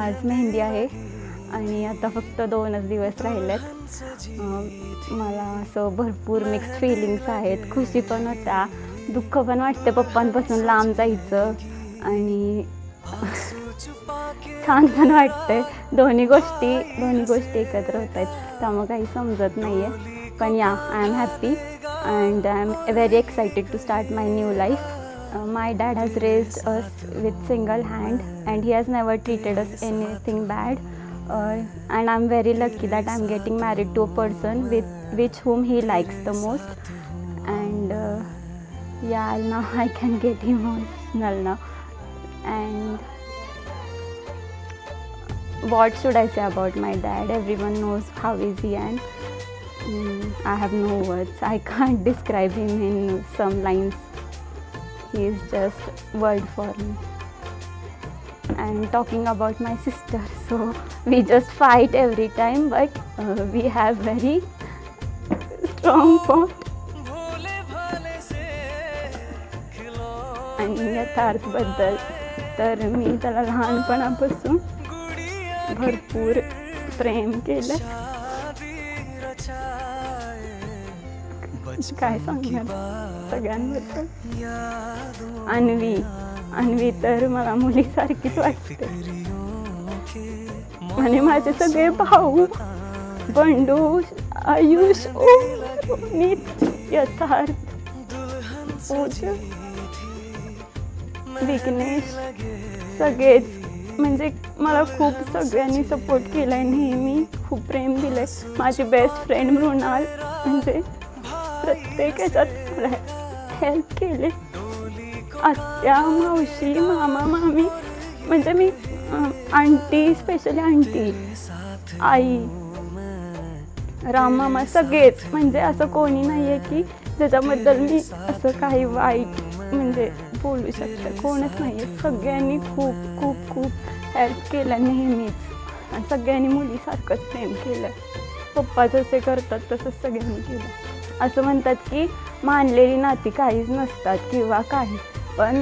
आज मेहंदी आहे आणि आता फक्त 2च दिवस राहिलेत. मला असं भरपूर मिक्स्ड फीलिंग्स आहेत. खुशी पण होत्या, दुःख पण वाटते पप्पांपासून लांब जायचं आणि छान पण वाटते. दोन्ही गोष्टी एकत्र होत आहेत, त्यामुळे काही समजत नाही आहे. पण या, I am happy and I'm very excited to start my new life. My dad has raised us with single hand and he has never treated us anything bad. And I'm very lucky that I'm getting married to a person with whom he likes the most. And yeah, now I can get emotional now. And what should I say about my dad? Everyone knows how is he, and I have no words. I can't describe him in some lines. He is just word for me. And talking about my sister, so we just fight every time, but we have very strong bond. आणि यथार्थबद्दल तर मी त्याला लहानपणापासून भरपूर प्रेम केलं. काय सांगणार सगळ्यांबद्दल. अन्वी तर मला मुलीसारखीच वाटते. आणि माझे सगळे भाऊ, बंडू, आयुष, नीत, यथार्थ, पूजा, विघ्नेश, सगळेच म्हणजे मला खूप सगळ्यांनी सपोर्ट केला आहे, नेहमी खूप प्रेम दिलं आहे. माझी बेस्ट फ्रेंड मृणाल म्हणजे प्रत्येक ह्याच्यात मला हेल्प केले. आत्या, मावशी, मामा, मामी, म्हणजे मी आंटी, स्पेशली आंटी, आई, राममामा, सगळेच म्हणजे असं कोणी नाही आहे की ज्याच्याबद्दल मी असं काही वाईट म्हणजे बोलू शकते. कोणच नाही आहे. सगळ्यांनी खूप खूप खूप हेल्प केलं नेहमीच. आणि सगळ्यांनी मुलीसारखंच प्रेम केलं. पप्पा जसे करतात तसंच सगळ्यांनी केलं. असं म्हणतात की मानलेली नाती काहीच नसतात किंवा काही, पण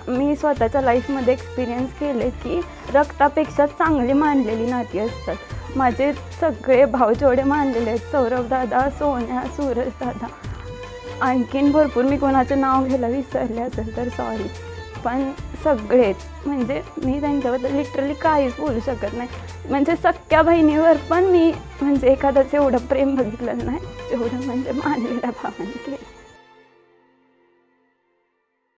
मी स्वतःच्या लाईफमध्ये एक्सपिरियन्स केले की रक्तापेक्षा चांगली मानलेली नाती असतात. माझे सगळे भाऊ जेवढे मानलेले आहेत, सौरभ दादा, सोन्या, सूरज दादा, आणखीन भरपूर मी कोणाचं नाव घ्यायला विसरले असेल तर सॉरी, पण सगळेच म्हणजे मी त्यांच्याबद्दल लिटरली काहीच बोलू शकत नाही. म्हणजे सख्या बहिणीवर पण मी म्हणजे एखाद्याचं एवढं प्रेम बघितलं नाही जेवढं म्हणजे मानलेल्या भावाने केलं.